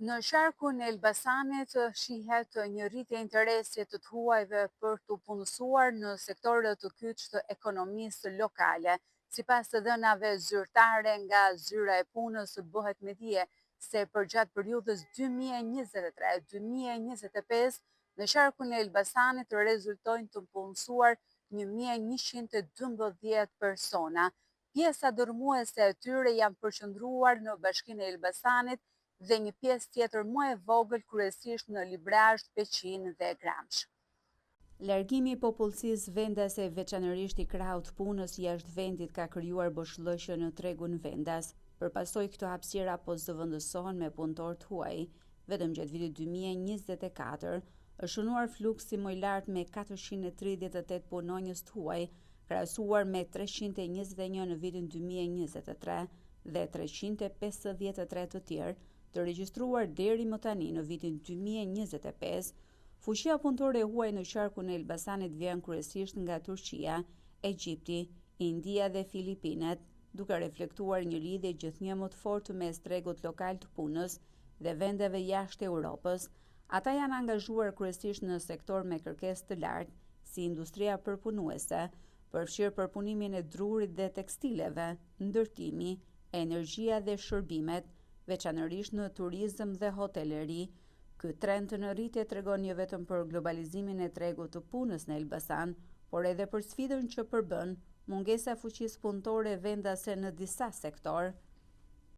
Në sharkun e Elbasanit shihet një rritje interesi të huajve për të punësuar në sektorët të kyç të ekonomisë lokale. Sipas të dhënave zyrtare nga zyra e punës, bëhet me dije se përgjatë periudhës 2023-2025 në sharkun e Elbasanit rezultojnë të punësuar 1112 persona. Pjesa dërmuese e tyre janë përqendruar në Bashkinë e Elbasanit dhe një pjesë tjetër më e vogël kryesisht në Librazh, Peqin dhe Gramsh. Largimi i popullsisë vendase, veçanërisht i krahut punës jashtë vendit, ka krijuar boshllëqe në tregun vendas. Përpasoj këto hapësira po zëvendësohen me punëtor të huaj. Vetëm gjatë vitit 2024 është shënuar fluksi më i lartë me 438 punonjës të huaj, krahasuar me 321 në vitin 2023 dhe 353 të tjerë të regjistruar deri më tani në vitin 2025. Fuqia punëtore e huaj në qarkun e Elbasanit vjen kryesisht nga Turqia, Egjipti, India dhe Filipinet, duke reflektuar një lidhje gjithnjë më të fortë mes tregut lokal të punës dhe vendeve jashtë Europës. Ata janë angazhuar kryesisht në sektor me kërkesë të lartë, si industria përpunuese, përfshirë përpunimin e drurit dhe tekstileve, ndërtimi, energjia dhe shërbimet, veçanërisht në turizëm dhe hoteleri. Ky trend në rritje tregon jo vetëm për globalizimin e tregut të punës në Elbasan, por edhe për sfidën që përbën mungesa fuqisë punëtore vendase në disa sektor.